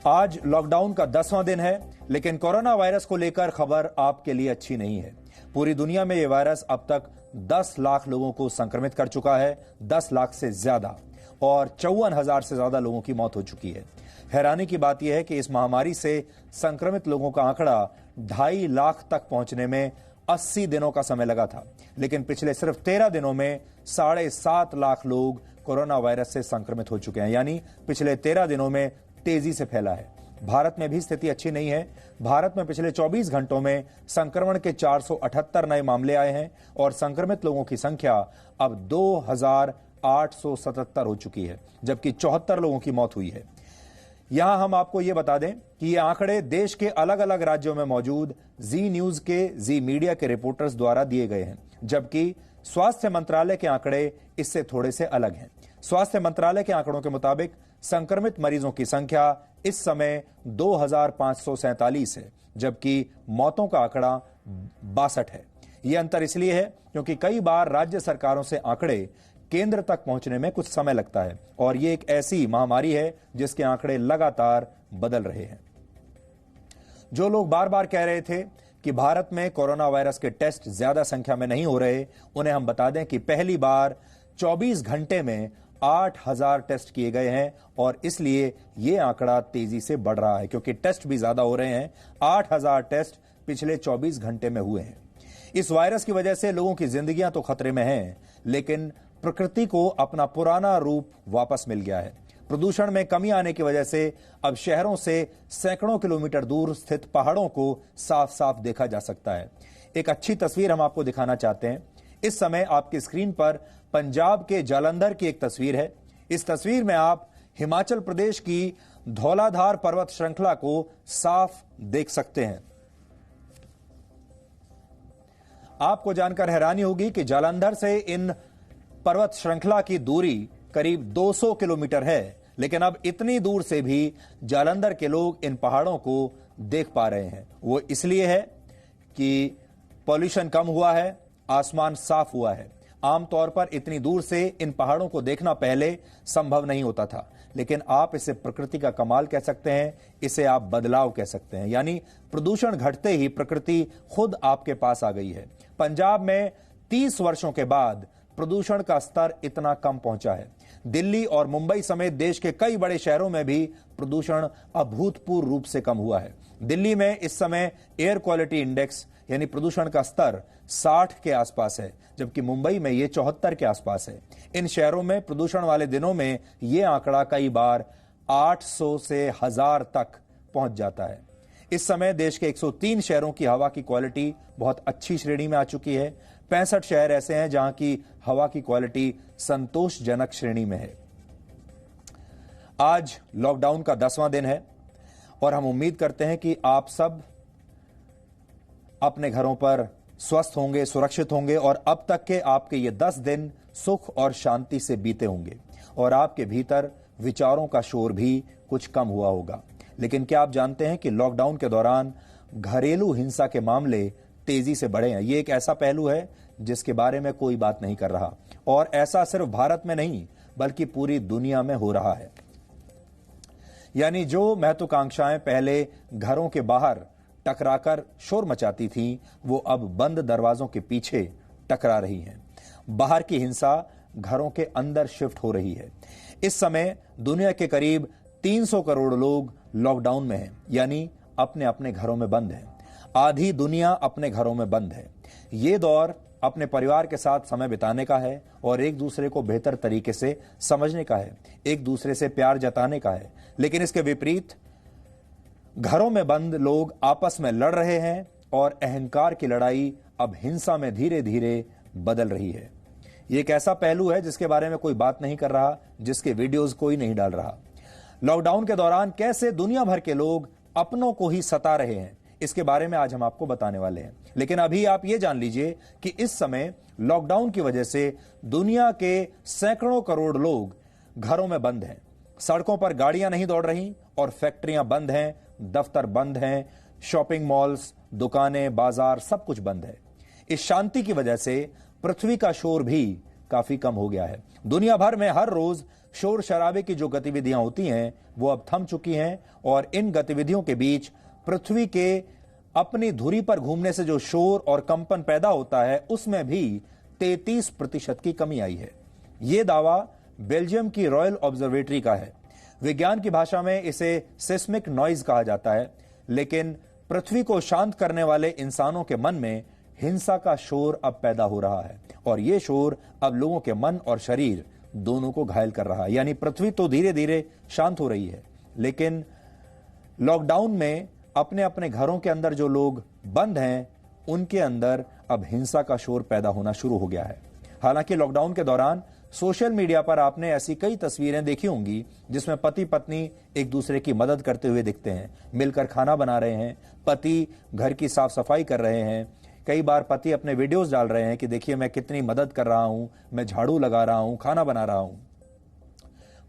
आज लॉकडाउन का 10वां दिन है, लेकिन कोरोना वायरस को लेकर खबर आपके लिए अच्छी नहीं है। पूरी दुनिया में यह वायरस अब तक 10 लाख लोगों को संक्रमित कर चुका है, 10 लाख से ज्यादा, और 54,000 से ज्यादा लोगों की मौत हो चुकी है। हैरानी की बात यह है कि इस महामारी से संक्रमित लोगों का आंकड़ा 2.5 लाख तक पहुंचने में 80 दिनों का समय लगा था, लेकिन पिछले सिर्फ 13 दिनों में 7.5 लाख लोग कोरोना वायरस से संक्रमित हो चुके हैं। यानी पिछले 13 दिनों में तेजी से फैला है। भारत में भी स्थिति अच्छी नहीं है। भारत में पिछले 24 घंटों में संक्रमण के 478 नए मामले आए हैं और संक्रमित लोगों की संख्या अब 2,877 हो चुकी है, जबकि 74 लोगों की मौत हुई है। यहां हम आपको यह बता दें कि ये आंकड़े देश के अलग अलग राज्यों में मौजूद जी न्यूज के, जी मीडिया के रिपोर्टर्स द्वारा दिए गए हैं, जबकि स्वास्थ्य मंत्रालय के आंकड़े इससे थोड़े से अलग हैं। स्वास्थ्य मंत्रालय के आंकड़ों के मुताबिक संक्रमित मरीजों की संख्या इस समय 2,547 है, जबकि मौतों का आंकड़ा 62 है। यह अंतर इसलिए है क्योंकि कई बार राज्य सरकारों से आंकड़े केंद्र तक पहुंचने में कुछ समय लगता है, और यह एक ऐसी महामारी है जिसके आंकड़े लगातार बदल रहे हैं। जो लोग बार बार कह रहे थे कि भारत में कोरोना वायरस के टेस्ट ज्यादा संख्या में नहीं हो रहे, उन्हें हम बता दें कि पहली बार 24 घंटे में 8,000 टेस्ट किए गए हैं, और इसलिए यह आंकड़ा तेजी से बढ़ रहा है क्योंकि टेस्ट भी ज्यादा हो रहे हैं। 8,000 टेस्ट पिछले 24 घंटे में हुए हैं। इस वायरस की वजह से लोगों की जिंदगियां तो खतरे में हैं, लेकिन प्रकृति को अपना पुराना रूप वापस मिल गया है। प्रदूषण में कमी आने की वजह से अब शहरों से सैकड़ों किलोमीटर दूर स्थित पहाड़ों को साफ साफ देखा जा सकता है। एक अच्छी तस्वीर हम आपको दिखाना चाहते हैं। इस समय आपकी स्क्रीन पर पंजाब के जालंधर की एक तस्वीर है। इस तस्वीर में आप हिमाचल प्रदेश की धौलाधार पर्वत श्रृंखला को साफ देख सकते हैं। आपको जानकर हैरानी होगी कि जालंधर से इन पर्वत श्रृंखला की दूरी करीब 200 किलोमीटर है, लेकिन अब इतनी दूर से भी जालंधर के लोग इन पहाड़ों को देख पा रहे हैं। वो इसलिए है कि पॉल्यूशन कम हुआ है, आसमान साफ हुआ है। आमतौर पर इतनी दूर से इन पहाड़ों को देखना पहले संभव नहीं होता था, लेकिन आप इसे प्रकृति का कमाल कह सकते हैं, इसे आप बदलाव कह सकते हैं। यानी प्रदूषण घटते ही प्रकृति खुद आपके पास आ गई है। पंजाब में 30 वर्षों के बाद प्रदूषण का स्तर इतना कम पहुंचा है। दिल्ली और मुंबई समेत देश के कई बड़े शहरों में भी प्रदूषण अभूतपूर्व रूप से कम हुआ है। दिल्ली में इस समय एयर क्वालिटी इंडेक्स यानी प्रदूषण का स्तर 60 के आसपास है, जबकि मुंबई में यह 74 के आसपास है। इन शहरों में प्रदूषण वाले दिनों में यह आंकड़ा कई बार 800 से 1000 तक पहुंच जाता है। इस समय देश के 103 शहरों की हवा की क्वालिटी बहुत अच्छी श्रेणी में आ चुकी है। 65 शहर ऐसे हैं जहां की हवा की क्वालिटी संतोषजनक श्रेणी में है। आज लॉकडाउन का 10वां दिन है और हम उम्मीद करते हैं कि आप सब अपने घरों पर स्वस्थ होंगे, सुरक्षित होंगे, और अब तक के आपके ये 10 दिन सुख और शांति से बीते होंगे और आपके भीतर विचारों का शोर भी कुछ कम हुआ होगा। लेकिन क्या आप जानते हैं कि लॉकडाउन के दौरान घरेलू हिंसा के मामले तेजी से बढ़े हैं? ये एक ऐसा पहलू है जिसके बारे में कोई बात नहीं कर रहा, और ऐसा सिर्फ भारत में नहीं बल्कि पूरी दुनिया में हो रहा है। यानी जो महत्वाकांक्षाएं पहले घरों के बाहर टकराकर शोर मचाती थी, वो अब बंद दरवाजों के पीछे टकरा रही हैं। बाहर की हिंसा घरों के अंदर शिफ्ट हो रही है। इस समय दुनिया के करीब 300 करोड़ लोग लॉकडाउन में हैं, यानी अपने अपने घरों में बंद हैं। आधी दुनिया अपने घरों में बंद है। ये दौर अपने परिवार के साथ समय बिताने का है और एक दूसरे को बेहतर तरीके से समझने का है, एक दूसरे से प्यार जताने का है। लेकिन इसके विपरीत घरों में बंद लोग आपस में लड़ रहे हैं और अहंकार की लड़ाई अब हिंसा में धीरे धीरे बदल रही है। ये एक ऐसा पहलू है जिसके बारे में कोई बात नहीं कर रहा, जिसके वीडियोस कोई नहीं डाल रहा। लॉकडाउन के दौरान कैसे दुनिया भर के लोग अपनों को ही सता रहे हैं, इसके बारे में आज हम आपको बताने वाले हैं। लेकिन अभी आप ये जान लीजिए कि इस समय लॉकडाउन की वजह से दुनिया के सैकड़ों करोड़ लोग घरों में बंद हैं। सड़कों पर गाड़ियां नहीं दौड़ रही और फैक्ट्रियां बंद हैं, दफ्तर बंद हैं, शॉपिंग मॉल्स, दुकानें, बाजार सब कुछ बंद है। इस शांति की वजह से पृथ्वी का शोर भी काफी कम हो गया है। दुनिया भर में हर रोज शोर शराबे की जो गतिविधियां होती हैं वो अब थम चुकी हैं और इन गतिविधियों के बीच पृथ्वी के अपनी धुरी पर घूमने से जो शोर और कंपन पैदा होता है उसमें भी 33% की कमी आई है। यह दावा बेल्जियम की रॉयल ऑब्जर्वेटरी का है। विज्ञान की भाषा में इसे सिस्मिक नॉइज कहा जाता है, लेकिन पृथ्वी को शांत करने वाले इंसानों के मन में हिंसा का शोर अब पैदा हो रहा है और यह शोर अब लोगों के मन और शरीर दोनों को घायल कर रहा है। यानी पृथ्वी तो धीरे धीरे शांत हो रही है, लेकिन लॉकडाउन में अपने अपने घरों के अंदर जो लोग बंद हैं उनके अंदर अब हिंसा का शोर पैदा होना शुरू हो गया है। हालांकि लॉकडाउन के दौरान सोशल मीडिया पर आपने ऐसी कई तस्वीरें देखी होंगी जिसमें पति पत्नी एक दूसरे की मदद करते हुए दिखते हैं, मिलकर खाना बना रहे हैं, पति घर की साफ सफाई कर रहे हैं। कई बार पति अपने वीडियोस डाल रहे हैं कि देखिए मैं कितनी मदद कर रहा हूं, मैं झाड़ू लगा रहा हूं, खाना बना रहा हूं।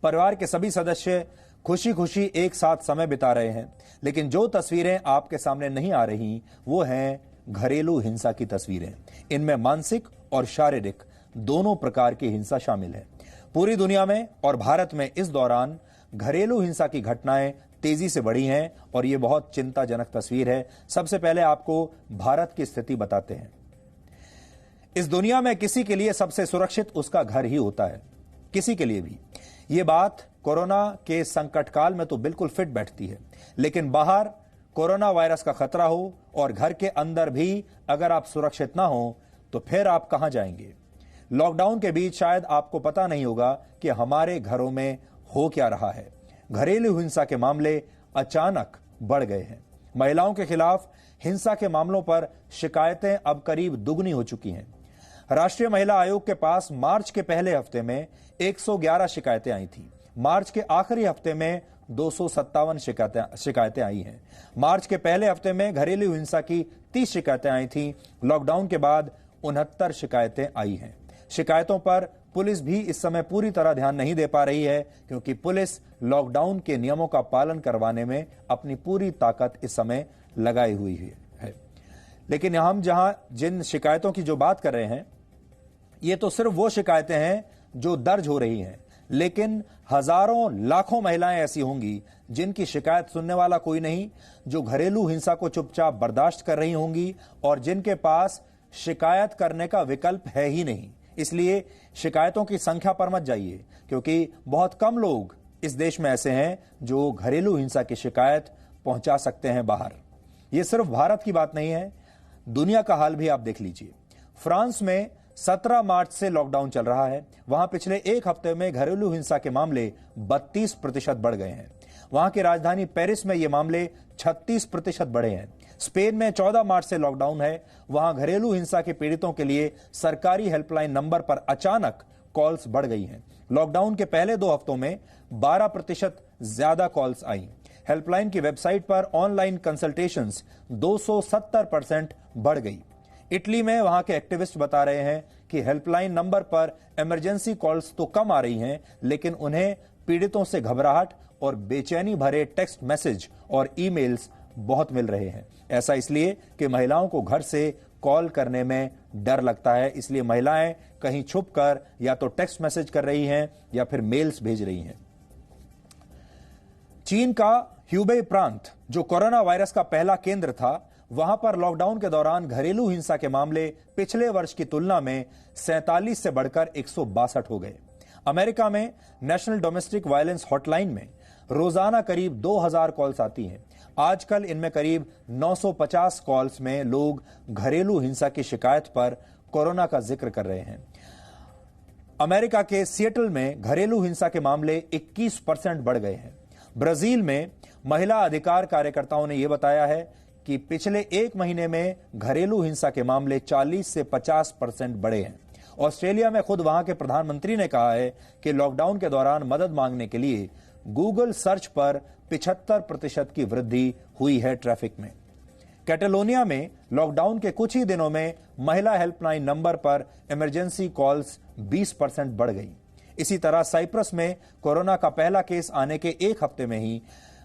परिवार के सभी सदस्य खुशी खुशी एक साथ समय बिता रहे हैं, लेकिन जो तस्वीरें आपके सामने नहीं आ रही वो हैं घरेलू हिंसा की तस्वीरें। इनमें मानसिक और शारीरिक दोनों प्रकार की हिंसा शामिल है। पूरी दुनिया में और भारत में इस दौरान घरेलू हिंसा की घटनाएं तेजी से बढ़ी हैं और यह बहुत चिंताजनक तस्वीर है। सबसे पहले आपको भारत की स्थिति बताते हैं। इस दुनिया में किसी के लिए सबसे सुरक्षित उसका घर ही होता है, किसी के लिए भी। यह बात कोरोना के संकट काल में तो बिल्कुल फिट बैठती है, लेकिन बाहर कोरोना वायरस का खतरा हो और घर के अंदर भी अगर आप सुरक्षित ना हो तो फिर आप कहां जाएंगे। लॉकडाउन के बीच शायद आपको पता नहीं होगा कि हमारे घरों में हो क्या रहा है। घरेलू हिंसा के मामले अचानक बढ़ गए हैं। महिलाओं के खिलाफ हिंसा के मामलों पर शिकायतें अब करीब दुगनी हो चुकी हैं। राष्ट्रीय महिला आयोग के पास मार्च के पहले हफ्ते में 111 शिकायतें आई थी। मार्च के आखिरी हफ्ते में 257 शिकायतें आई हैं। मार्च के पहले हफ्ते में घरेलू हिंसा की 30 शिकायतें आई थी। लॉकडाउन के बाद 69 शिकायतें आई हैं। शिकायतों पर पुलिस भी इस समय पूरी तरह ध्यान नहीं दे पा रही है, क्योंकि पुलिस लॉकडाउन के नियमों का पालन करवाने में अपनी पूरी ताकत इस समय लगाई हुई है। लेकिन हम जिन शिकायतों की जो बात कर रहे हैं, ये तो सिर्फ वो शिकायतें हैं जो दर्ज हो रही हैं, लेकिन हजारों लाखों महिलाएं ऐसी होंगी जिनकी शिकायत सुनने वाला कोई नहीं, जो घरेलू हिंसा को चुपचाप बर्दाश्त कर रही होंगी और जिनके पास शिकायत करने का विकल्प है ही नहीं। इसलिए शिकायतों की संख्या पर मत जाइए, क्योंकि बहुत कम लोग इस देश में ऐसे हैं जो घरेलू हिंसा की शिकायत पहुंचा सकते हैं बाहर। यह सिर्फ भारत की बात नहीं है, दुनिया का हाल भी आप देख लीजिए। फ्रांस में 17 मार्च से लॉकडाउन चल रहा है। वहां पिछले एक हफ्ते में घरेलू हिंसा के मामले 32% बढ़ गए हैं। वहां की राजधानी पेरिस में ये मामले 36% बढ़े हैं। स्पेन में 14 मार्च से लॉकडाउन है। वहां घरेलू हिंसा के पीड़ितों के लिए सरकारी हेल्पलाइन नंबर पर अचानक कॉल्स बढ़ गई हैं। लॉकडाउन के पहले 2 हफ्तों में 12% ज्यादा कॉल्स आई। हेल्पलाइन की वेबसाइट पर ऑनलाइन कंसल्टेशंस 270% बढ़ गई। इटली में वहां के एक्टिविस्ट बता रहे हैं कि हेल्पलाइन नंबर पर इमरजेंसी कॉल्स तो कम आ रही हैं, लेकिन उन्हें पीड़ितों से घबराहट और बेचैनी भरे टेक्स्ट मैसेज और ईमेल्स बहुत मिल रहे हैं। ऐसा इसलिए कि महिलाओं को घर से कॉल करने में डर लगता है, इसलिए महिलाएं कहीं छुपकर या तो टेक्स्ट मैसेज कर रही हैं या फिर मेल्स भेज रही हैं। चीन का ह्यूबे प्रांत, जो कोरोना वायरस का पहला केंद्र था, वहां पर लॉकडाउन के दौरान घरेलू हिंसा के मामले पिछले वर्ष की तुलना में 47 से बढ़कर 162 हो गए। अमेरिका में नेशनल डोमेस्टिक वायलेंस हॉटलाइन में रोजाना करीब 2000 कॉल्स आती हैं। आजकल इनमें करीब 950 कॉल्स में लोग घरेलू हिंसा की शिकायत पर कोरोना का जिक्र कर रहे हैं। अमेरिका के सिएटल में घरेलू हिंसा के मामले 21% बढ़ गए हैं। ब्राजील में महिला अधिकार कार्यकर्ताओं ने यह बताया है कि पिछले 1 महीने में घरेलू हिंसा के मामले 40 से 50% बढ़े हैं। ऑस्ट्रेलिया में खुद वहां के प्रधानमंत्री ने कहा है कि लॉकडाउन के दौरान मदद मांगने के लिए गूगल सर्च पर 75% की वृद्धि हुई है ट्रैफिक में। कैटेलोनिया में लॉकडाउन के कुछ ही दिनों में महिला हेल्पलाइन नंबर पर इमरजेंसी कॉल्स 20% बढ़ गई। इसी तरह साइप्रस में कोरोना का पहला केस आने के 1 हफ्ते में ही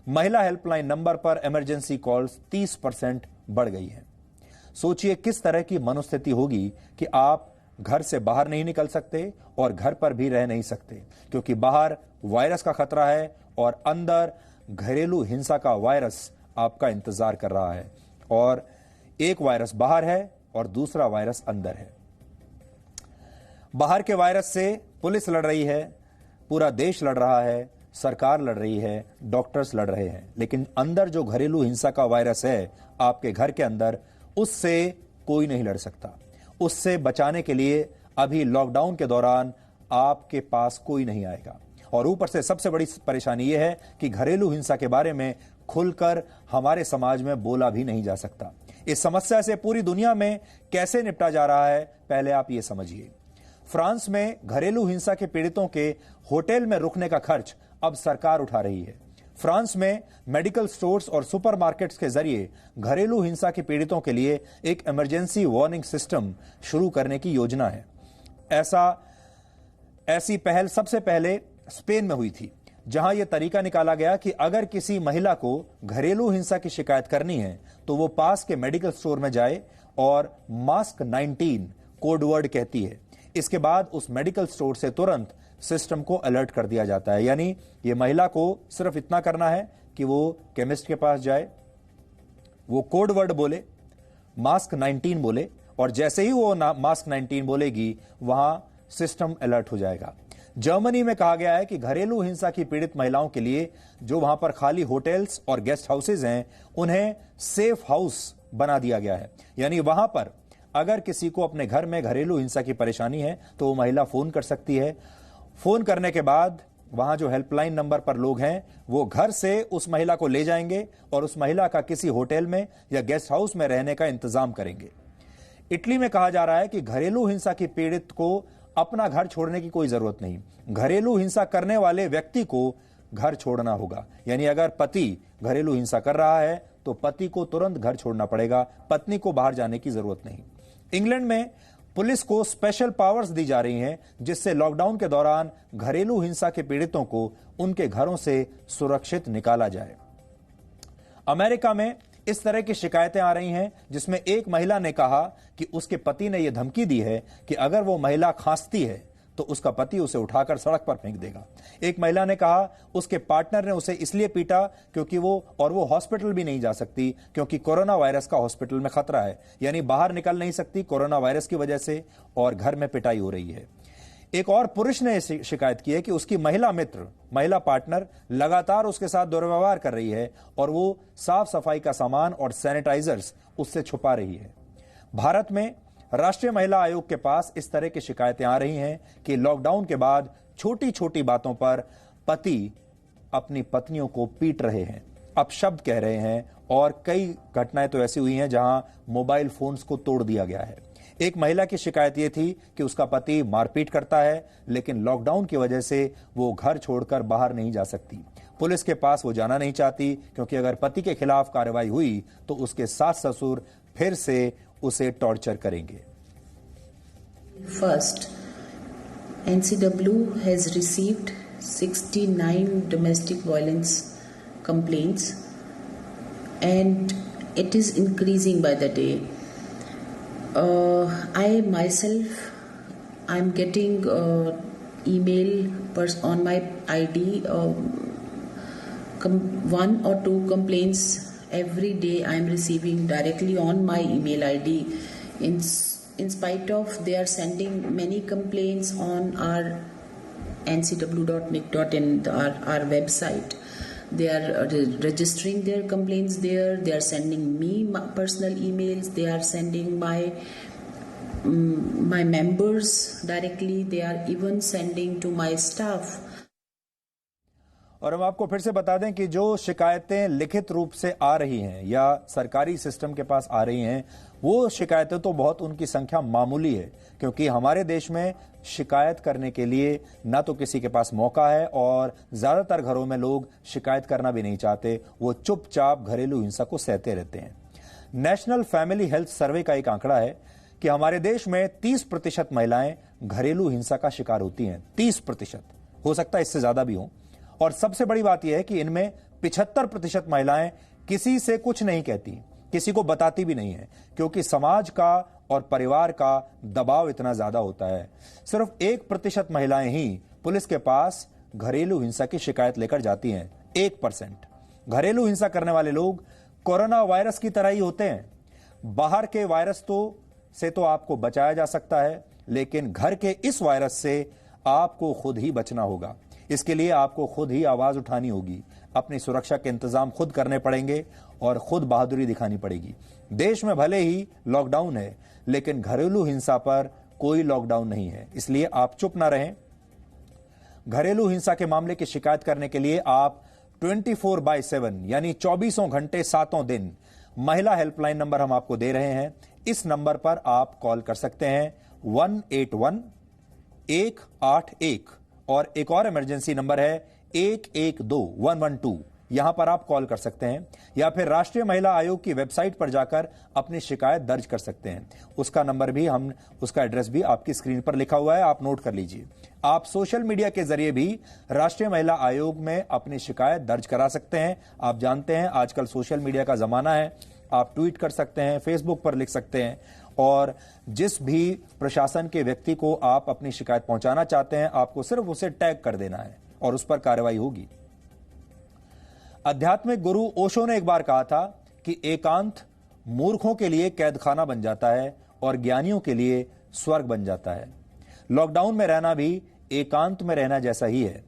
महिला हेल्पलाइन नंबर पर इमरजेंसी कॉल्स 30% बढ़ गई है। सोचिए किस तरह की मनोस्थिति होगी कि आप घर से बाहर नहीं निकल सकते और घर पर भी रह नहीं सकते, क्योंकि बाहर वायरस का खतरा है और अंदर घरेलू हिंसा का वायरस आपका इंतजार कर रहा है। और एक वायरस बाहर है और दूसरा वायरस अंदर है। बाहर के वायरस से पुलिस लड़ रही है, पूरा देश लड़ रहा है, सरकार लड़ रही है, डॉक्टर्स लड़ रहे हैं, लेकिन अंदर जो घरेलू हिंसा का वायरस है आपके घर के अंदर, उससे कोई नहीं लड़ सकता। उससे बचाने के लिए अभी लॉकडाउन के दौरान आपके पास कोई नहीं आएगा। और ऊपर से सबसे बड़ी परेशानी यह है कि घरेलू हिंसा के बारे में खुलकर हमारे समाज में बोला भी नहीं जा सकता। इस समस्या से पूरी दुनिया में कैसे निपटा जा रहा है, पहले आप ये समझिए। फ्रांस में घरेलू हिंसा के पीड़ितों के होटल में रुकने का खर्च अब सरकार उठा रही है। फ्रांस में मेडिकल स्टोर्स और सुपरमार्केट्स के जरिए घरेलू हिंसा के पीड़ितों के लिए एक इमरजेंसी वार्निंग सिस्टम शुरू करने की योजना है। ऐसी पहल सबसे पहले स्पेन में हुई थी, जहां यह तरीका निकाला गया कि अगर किसी महिला को घरेलू हिंसा की शिकायत करनी है तो वो पास के मेडिकल स्टोर में जाए और मास्क 19 कोड वर्ड कहती है। इसके बाद उस मेडिकल स्टोर से तुरंत सिस्टम को अलर्ट कर दिया जाता है। यानी ये महिला को सिर्फ इतना करना है कि वो केमिस्ट के पास जाए, वो कोड वर्ड बोले, मास्क 19 बोले, और जैसे ही वो मास्क 19 बोलेगी वहां सिस्टम अलर्ट हो जाएगा। जर्मनी में कहा गया है कि घरेलू हिंसा की पीड़ित महिलाओं के लिए जो वहां पर खाली होटल्स और गेस्ट हाउसेज हैं, उन्हें सेफ हाउस बना दिया गया है। यानी वहां पर अगर किसी को अपने घर में घरेलू हिंसा की परेशानी है तो वो महिला फोन कर सकती है। फोन करने के बाद वहां जो हेल्पलाइन नंबर पर लोग हैं वो घर से उस महिला को ले जाएंगे और उस महिला का किसी होटल में या गेस्ट हाउस में रहने का इंतजाम करेंगे। इटली में कहा जा रहा है कि घरेलू हिंसा की पीड़ित को अपना घर छोड़ने की कोई जरूरत नहीं, घरेलू हिंसा करने वाले व्यक्ति को घर छोड़ना होगा। यानी अगर पति घरेलू हिंसा कर रहा है तो पति को तुरंत घर छोड़ना पड़ेगा, पत्नी को बाहर जाने की जरूरत नहीं। इंग्लैंड में पुलिस को स्पेशल पावर्स दी जा रही हैं, जिससे लॉकडाउन के दौरान घरेलू हिंसा के पीड़ितों को उनके घरों से सुरक्षित निकाला जाए। अमेरिका में इस तरह की शिकायतें आ रही हैं, जिसमें एक महिला ने कहा कि उसके पति ने यह धमकी दी है कि अगर वो महिला खांसती है तो उसका पति उसे उठाकर सड़क पर फेंक देगा। एक महिला ने कहा उसके पार्टनर ने उसे इसलिए पीटा क्योंकि वो हॉस्पिटल भी नहीं जा सकती क्योंकि कोरोना वायरस का हॉस्पिटल में खतरा है। यानी बाहर निकल नहीं सकती कोरोना वायरस की वजह से, और घर में पिटाई हो रही है। एक और पुरुष ने शिकायत की है कि उसकी महिला पार्टनर लगातार उसके साथ दुर्व्यवहार कर रही है और वो साफ सफाई का सामान और सैनिटाइजर्स उससे छुपा रही है। भारत में राष्ट्रीय महिला आयोग के पास इस तरह की शिकायतें आ रही हैं कि लॉकडाउन के बाद छोटी छोटी बातों पर पति अपनी पत्नियों को पीट रहे हैं, अपशब्द कह रहे हैं, और कई घटनाएं तो ऐसी हुई हैं जहां मोबाइल फोन्स को तोड़ दिया गया है। एक महिला की शिकायत यह थी कि उसका पति मारपीट करता है, लेकिन लॉकडाउन की वजह से वो घर छोड़कर बाहर नहीं जा सकती। पुलिस के पास वो जाना नहीं चाहती क्योंकि अगर पति के खिलाफ कार्रवाई हुई तो उसके सास ससुर फिर से उसे टॉर्चर करेंगे। First, NCW has received 69 domestic violence complaints and it is increasing by the day. I myself, I'm getting email on my ID, one or two complaints every day I'm receiving directly on my email ID. In spite of they are sending many complaints on our ncw.nic.in, our website. They are registering their complaints there. They are sending me personal emails. They are sending my members directly. They are even sending to my staff. और हम आपको फिर से बता दें कि जो शिकायतें लिखित रूप से आ रही हैं या सरकारी सिस्टम के पास आ रही हैं, वो शिकायतें तो बहुत, उनकी संख्या मामूली है, क्योंकि हमारे देश में शिकायत करने के लिए ना तो किसी के पास मौका है और ज्यादातर घरों में लोग शिकायत करना भी नहीं चाहते, वो चुपचाप घरेलू हिंसा को सहते रहते हैं। नेशनल फैमिली हेल्थ सर्वे का एक आंकड़ा है कि हमारे देश में 30% महिलाएं घरेलू हिंसा का शिकार होती हैं। 30%, हो सकता है इससे ज्यादा भी हो। और सबसे बड़ी बात यह है कि इनमें 75% महिलाएं किसी से कुछ नहीं कहती, किसी को बताती भी नहीं है, क्योंकि समाज का और परिवार का दबाव इतना ज्यादा होता है। सिर्फ 1% महिलाएं ही पुलिस के पास घरेलू हिंसा की शिकायत लेकर जाती हैं। 1%। घरेलू हिंसा करने वाले लोग कोरोना वायरस की तरह ही होते हैं। बाहर के वायरस से तो आपको बचाया जा सकता है, लेकिन घर के इस वायरस से आपको खुद ही बचना होगा। इसके लिए आपको खुद ही आवाज उठानी होगी, अपनी सुरक्षा के इंतजाम खुद करने पड़ेंगे और खुद बहादुरी दिखानी पड़ेगी। देश में भले ही लॉकडाउन है, लेकिन घरेलू हिंसा पर कोई लॉकडाउन नहीं है, इसलिए आप चुप ना रहें। घरेलू हिंसा के मामले की शिकायत करने के लिए आप 24/7 यानी 24 घंटे 7 दिन महिला हेल्पलाइन नंबर हम आपको दे रहे हैं। इस नंबर पर आप कॉल कर सकते हैं 181-181 और एक और इमरजेंसी नंबर है 112-112। यहां पर आप कॉल कर सकते हैं या फिर राष्ट्रीय महिला आयोग की वेबसाइट पर जाकर अपनी शिकायत दर्ज कर सकते हैं। उसका नंबर भी उसका एड्रेस भी आपकी स्क्रीन पर लिखा हुआ है, आप नोट कर लीजिए। आप सोशल मीडिया के जरिए भी राष्ट्रीय महिला आयोग में अपनी शिकायत दर्ज करा सकते हैं। आप जानते हैं आजकल सोशल मीडिया का जमाना है, आप ट्वीट कर सकते हैं, फेसबुक पर लिख सकते हैं और जिस भी प्रशासन के व्यक्ति को आप अपनी शिकायत पहुंचाना चाहते हैं, आपको सिर्फ उसे टैग कर देना है और उस पर कार्रवाई होगी। आध्यात्मिक गुरु ओशो ने एक बार कहा था कि एकांत मूर्खों के लिए कैदखाना बन जाता है और ज्ञानियों के लिए स्वर्ग बन जाता है। लॉकडाउन में रहना भी एकांत में रहना जैसा ही है।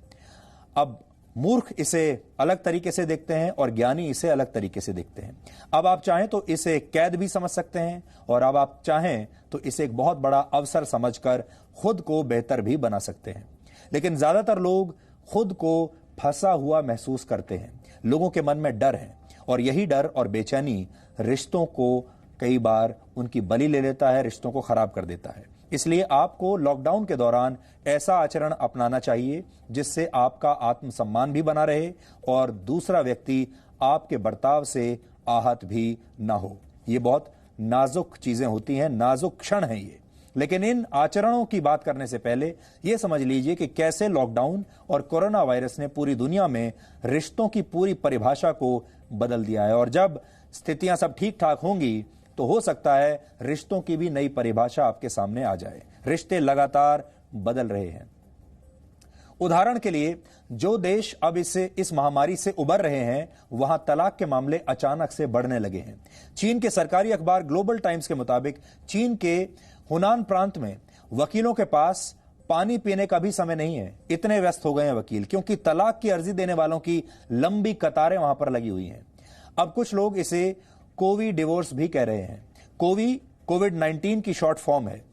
अब मूर्ख इसे अलग तरीके से देखते हैं और ज्ञानी इसे अलग तरीके से देखते हैं। अब आप चाहें तो इसे कैद भी समझ सकते हैं और अब आप चाहें तो इसे एक बहुत बड़ा अवसर समझकर खुद को बेहतर भी बना सकते हैं। लेकिन ज्यादातर लोग खुद को फंसा हुआ महसूस करते हैं। लोगों के मन में डर है और यही डर और बेचैनी रिश्तों को कई बार उनकी बलि ले लेता है, रिश्तों को खराब कर देता है। इसलिए आपको लॉकडाउन के दौरान ऐसा आचरण अपनाना चाहिए जिससे आपका आत्मसम्मान भी बना रहे और दूसरा व्यक्ति आपके बर्ताव से आहत भी ना हो। ये बहुत नाजुक चीजें होती हैं, नाजुक क्षण है ये। लेकिन इन आचरणों की बात करने से पहले यह समझ लीजिए कि कैसे लॉकडाउन और कोरोना वायरस ने पूरी दुनिया में रिश्तों की पूरी परिभाषा को बदल दिया है। और जब स्थितियां सब ठीक ठाक होंगी तो हो सकता है रिश्तों की भी नई परिभाषा आपके सामने आ जाए। रिश्ते लगातार बदल रहे हैं। उदाहरण के लिए जो देश अब इस महामारी से उबर रहे हैं, वहां तलाक के मामले अचानक से बढ़ने लगे हैं। चीन के सरकारी अखबार ग्लोबल टाइम्स के मुताबिक चीन के हुनान प्रांत में वकीलों के पास पानी पीने का भी समय नहीं है। इतने व्यस्त हो गए हैं वकील, क्योंकि तलाक की अर्जी देने वालों की लंबी कतारें वहां पर लगी हुई हैं। अब कुछ लोग इसे कोवी डिवोर्स भी कह रहे हैं। कोविड-19 की शॉर्ट फॉर्म है।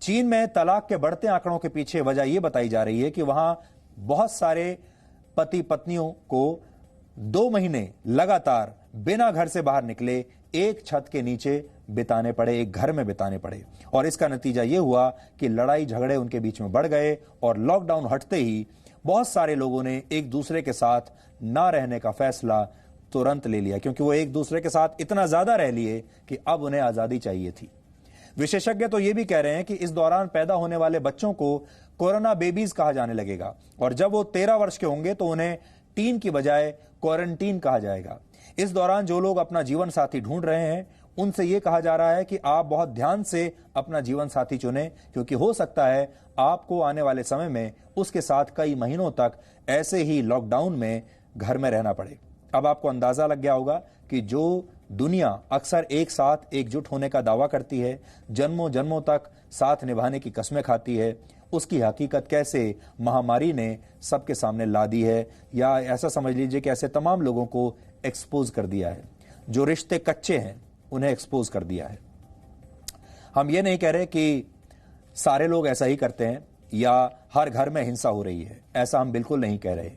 चीन में तलाक के बढ़ते आंकड़ों के पीछे वजह यह बताई जा रही है कि वहां बहुत सारे पति पत्नियों को 2 महीने लगातार बिना घर से बाहर निकले एक छत के नीचे बिताने पड़े, एक घर में बिताने पड़े। और इसका नतीजा यह हुआ कि लड़ाई झगड़े उनके बीच में बढ़ गए और लॉकडाउन हटते ही बहुत सारे लोगों ने एक दूसरे के साथ ना रहने का फैसला तुरंत ले लिया, क्योंकि वो एक दूसरे के साथ इतना ज्यादा रह लिए कि अब उन्हें आजादी चाहिए थी। विशेषज्ञ तो ये भी कह रहे हैं कि इस दौरान पैदा होने वाले बच्चों को कोरोना बेबीज कहा जाने लगेगा और जब वो 13 वर्ष के होंगे तो उन्हें टीन की बजाय क्वारंटीन कहा जाएगा। इस दौरान जो लोग अपना जीवन साथी ढूंढ रहे हैं, उनसे यह कहा जा रहा है कि आप बहुत ध्यान से अपना जीवन साथी चुनें, क्योंकि हो सकता है आपको आने वाले समय में उसके साथ कई महीनों तक ऐसे ही लॉकडाउन में घर में रहना पड़े। अब आपको अंदाजा लग गया होगा कि जो दुनिया अक्सर एक साथ एकजुट होने का दावा करती है, जन्मों जन्मों तक साथ निभाने की कस्में खाती है, उसकी हकीकत कैसे महामारी ने सबके सामने ला दी है, या ऐसा समझ लीजिए कि ऐसे तमाम लोगों को एक्सपोज कर दिया है। जो रिश्ते कच्चे हैं उन्हें एक्सपोज कर दिया है। हम ये नहीं कह रहे कि सारे लोग ऐसा ही करते हैं या हर घर में हिंसा हो रही है, ऐसा हम बिल्कुल नहीं कह रहे।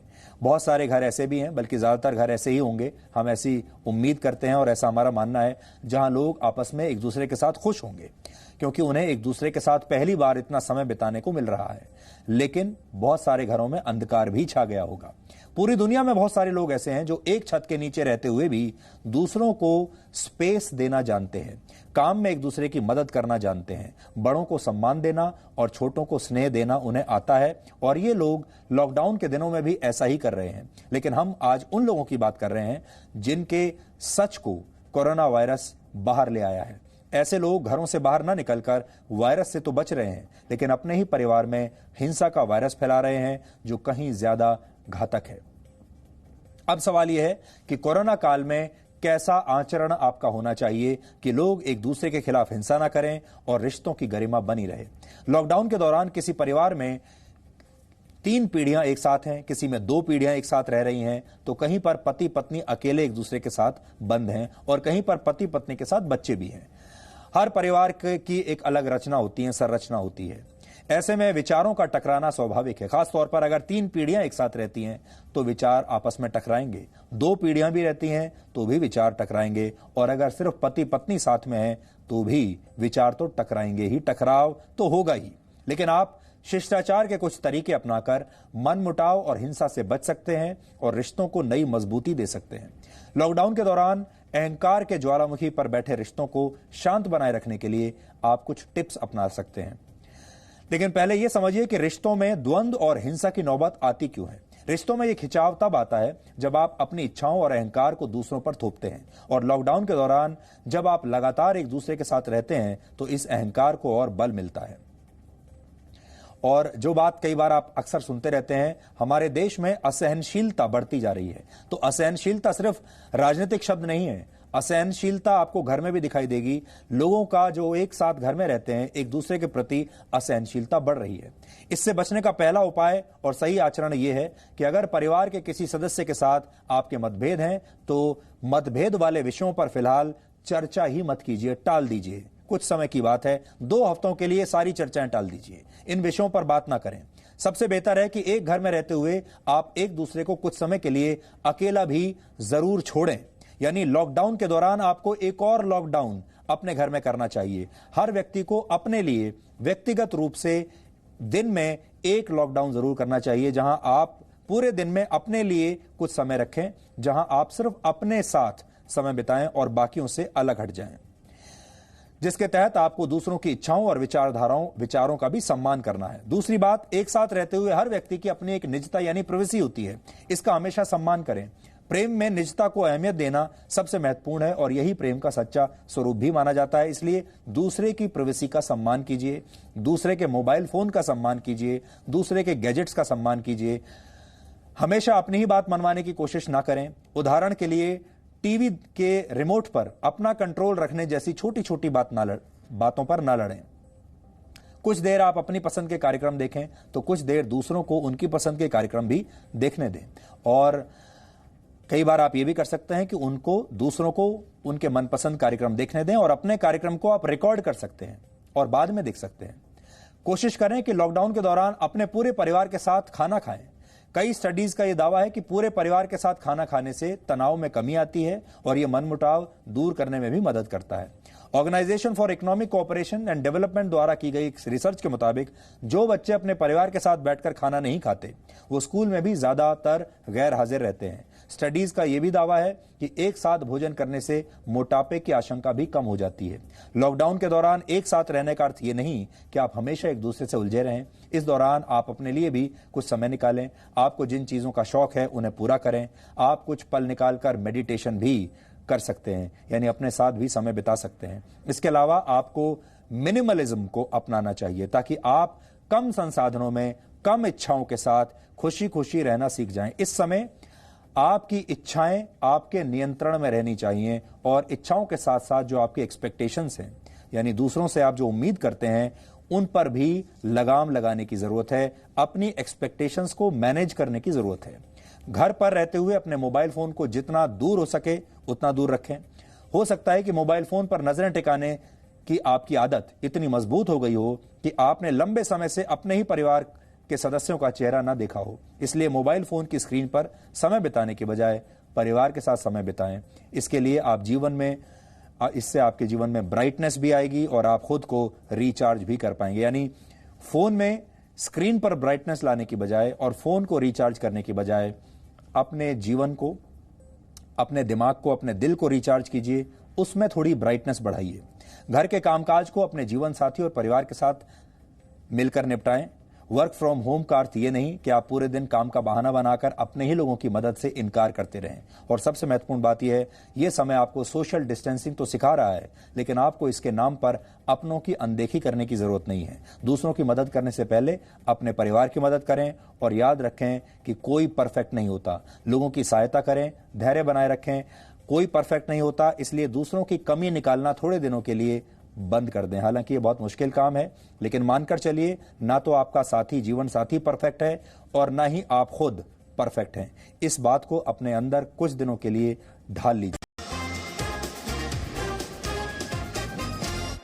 बहुत सारे घर ऐसे भी हैं, बल्कि ज्यादातर घर ऐसे ही होंगे, हम ऐसी उम्मीद करते हैं और ऐसा हमारा मानना है, जहां लोग आपस में एक दूसरे के साथ खुश होंगे, क्योंकि उन्हें एक दूसरे के साथ पहली बार इतना समय बिताने को मिल रहा है। लेकिन बहुत सारे घरों में अंधकार भी छा गया होगा। पूरी दुनिया में बहुत सारे लोग ऐसे हैं जो एक छत के नीचे रहते हुए भी दूसरों को स्पेस देना जानते हैं, काम में एक दूसरे की मदद करना जानते हैं, बड़ों को सम्मान देना और छोटों को स्नेह देना उन्हें आता है। और ये लोग लॉकडाउन के दिनों में भी ऐसा ही कर रहे हैं। लेकिन हम आज उन लोगों की बात कर रहे हैं जिनके सच को कोरोना वायरस बाहर ले आया है। ऐसे लोग घरों से बाहर ना निकलकर वायरस से तो बच रहे हैं, लेकिन अपने ही परिवार में हिंसा का वायरस फैला रहे हैं, जो कहीं ज्यादा घातक है। अब सवाल यह है कि कोरोना काल में कैसा आचरण आपका होना चाहिए कि लोग एक दूसरे के खिलाफ हिंसा ना करें और रिश्तों की गरिमा बनी रहे। लॉकडाउन के दौरान किसी परिवार में 3 पीढ़ियां एक साथ हैं, किसी में 2 पीढ़ियां एक साथ रह रही हैं, तो कहीं पर पति पत्नी अकेले एक दूसरे के साथ बंद हैं और कहीं पर पति पत्नी के साथ बच्चे भी हैं। हर परिवार की एक अलग रचना होती है, संरचना होती है। ऐसे में विचारों का टकराना स्वाभाविक है। खासतौर पर अगर 3 पीढ़ियां एक साथ रहती हैं तो विचार आपस में टकराएंगे। 2 पीढ़ियां भी रहती हैं तो भी विचार टकराएंगे, और अगर सिर्फ पति पत्नी साथ में है तो भी विचार तो टकराएंगे ही, टकराव तो होगा ही। लेकिन आप शिष्टाचार के कुछ तरीके अपनाकर मनमुटाव और हिंसा से बच सकते हैं और रिश्तों को नई मजबूती दे सकते हैं। लॉकडाउन के दौरान अहंकार के ज्वालामुखी पर बैठे रिश्तों को शांत बनाए रखने के लिए आप कुछ टिप्स अपना सकते हैं। लेकिन पहले यह समझिए कि रिश्तों में द्वंद्व और हिंसा की नौबत आती क्यों है। रिश्तों में यह खिंचाव तब आता है जब आप अपनी इच्छाओं और अहंकार को दूसरों पर थोपते हैं, और लॉकडाउन के दौरान जब आप लगातार एक दूसरे के साथ रहते हैं तो इस अहंकार को और बल मिलता है। और जो बात कई बार आप अक्सर सुनते रहते हैं, हमारे देश में असहनशीलता बढ़ती जा रही है। तो असहनशीलता सिर्फ राजनीतिक शब्द नहीं है। असहनशीलता आपको घर में भी दिखाई देगी। लोगों का जो एक साथ घर में रहते हैं, एक दूसरे के प्रति असहनशीलता बढ़ रही है। इससे बचने का पहला उपाय और सही आचरण यह है कि अगर परिवार के किसी सदस्य के साथ आपके मतभेद हैं तो मतभेद वाले विषयों पर फिलहाल चर्चा ही मत कीजिए, टाल दीजिए। कुछ समय की बात है, 2 हफ्तों के लिए सारी चर्चाएं टाल दीजिए। इन विषयों पर बात ना करें। सबसे बेहतर है कि एक घर में रहते हुए आप एक दूसरे को कुछ समय के लिए अकेला भी जरूर छोड़ें। यानी लॉकडाउन के दौरान आपको एक और लॉकडाउन अपने घर में करना चाहिए। हर व्यक्ति को अपने लिए व्यक्तिगत रूप से दिन में एक लॉकडाउन जरूर करना चाहिए, जहां आप पूरे दिन में अपने लिए कुछ समय रखें, जहां आप सिर्फ अपने साथ समय बिताएं और बाकियों से अलग हट जाएं, जिसके तहत आपको दूसरों की इच्छाओं और विचारों का भी सम्मान करना है। दूसरी बात, एक साथ रहते हुए हर व्यक्ति की अपनी एक निजता यानी प्राइवेसी होती है, इसका हमेशा सम्मान करें। प्रेम में निजता को अहमियत देना सबसे महत्वपूर्ण है और यही प्रेम का सच्चा स्वरूप भी माना जाता है। इसलिए दूसरे की प्राइवेसी का सम्मान कीजिए, दूसरे के मोबाइल फोन का सम्मान कीजिए, दूसरे के गैजेट्स का सम्मान कीजिए। हमेशा अपनी ही बात मनवाने की कोशिश ना करें। उदाहरण के लिए, टीवी के रिमोट पर अपना कंट्रोल रखने जैसी छोटी छोटी बातों पर ना लड़ें। कुछ देर आप अपनी पसंद के कार्यक्रम देखें तो कुछ देर दूसरों को उनकी पसंद के कार्यक्रम भी देखने दें। और कई बार आप ये भी कर सकते हैं कि दूसरों को उनके मनपसंद कार्यक्रम देखने दें और अपने कार्यक्रम को आप रिकॉर्ड कर सकते हैं और बाद में देख सकते हैं। कोशिश करें कि लॉकडाउन के दौरान अपने पूरे परिवार के साथ खाना खाएं। कई स्टडीज का यह दावा है कि पूरे परिवार के साथ खाना खाने से तनाव में कमी आती है और यह मनमुटाव दूर करने में भी मदद करता है। Organisation for Economic Cooperation and Development द्वारा की गई रिसर्च के मुताबिक जो बच्चे अपने परिवार के साथ बैठकर खाना नहीं खाते वो स्कूल में भी ज्यादातर गैर हाजिर रहते हैं। स्टडीज का यह भी दावा है कि एक साथ भोजन करने से मोटापे की आशंका भी कम हो जाती है। लॉकडाउन के दौरान एक साथ रहने का अर्थ ये नहीं कि आप हमेशा एक दूसरे से उलझे रहें। इस दौरान आप अपने लिए भी कुछ समय निकालें। आपको जिन चीजों का शौक है उन्हें पूरा करें। आप कुछ पल निकालकर मेडिटेशन भी कर सकते हैं, यानी अपने साथ भी समय बिता सकते हैं। इसके अलावा आपको मिनिमलिज्म को अपनाना चाहिए ताकि आप कम संसाधनों में कम इच्छाओं के साथ खुशी खुशी रहना सीख जाएं। इस समय आपकी इच्छाएं आपके नियंत्रण में रहनी चाहिए और इच्छाओं के साथ साथ जो आपकी एक्सपेक्टेशंस हैं, यानी दूसरों से आप जो उम्मीद करते हैं, उन पर भी लगाम लगाने की जरूरत है। अपनी एक्सपेक्टेशंस को मैनेज करने की जरूरत है। घर पर रहते हुए अपने मोबाइल फोन को जितना दूर हो सके उतना दूर रखें। हो सकता है कि मोबाइल फोन पर नजरें टिकाने की आपकी आदत इतनी मजबूत हो गई हो कि आपने लंबे समय से अपने ही परिवार के सदस्यों का चेहरा न देखा हो। इसलिए मोबाइल फोन की स्क्रीन पर समय बिताने की बजाय परिवार के साथ समय बिताएं। इसके लिए इससे आपके जीवन में ब्राइटनेस भी आएगी और आप खुद को रिचार्ज भी कर पाएंगे। यानी फोन में स्क्रीन पर ब्राइटनेस लाने की बजाय और फोन को रिचार्ज करने की बजाय अपने जीवन को, अपने दिमाग को, अपने दिल को रिचार्ज कीजिए, उसमें थोड़ी ब्राइटनेस बढ़ाइए। घर के कामकाज को अपने जीवन साथी और परिवार के साथ मिलकर निपटाएं वर्क फ्रॉम होम का अर्थ ये नहीं कि आप पूरे दिन काम का बहाना बनाकर अपने ही लोगों की मदद से इनकार करते रहें। और सबसे महत्वपूर्ण बात यह है, यह समय आपको सोशल डिस्टेंसिंग तो सिखा रहा है, लेकिन आपको इसके नाम पर अपनों की अनदेखी करने की जरूरत नहीं है। दूसरों की मदद करने से पहले अपने परिवार की मदद करें और याद रखें कि कोई परफेक्ट नहीं होता। लोगों की सहायता करें, धैर्य बनाए रखें। कोई परफेक्ट नहीं होता, इसलिए दूसरों की कमी निकालना थोड़े दिनों के लिए बंद कर दें। हालांकि ये बहुत मुश्किल काम है, लेकिन मानकर चलिए, ना तो आपका साथी, जीवन साथी परफेक्ट है और ना ही आप खुद परफेक्ट हैं। इस बात को अपने अंदर कुछ दिनों के लिए ढाल लीजिए।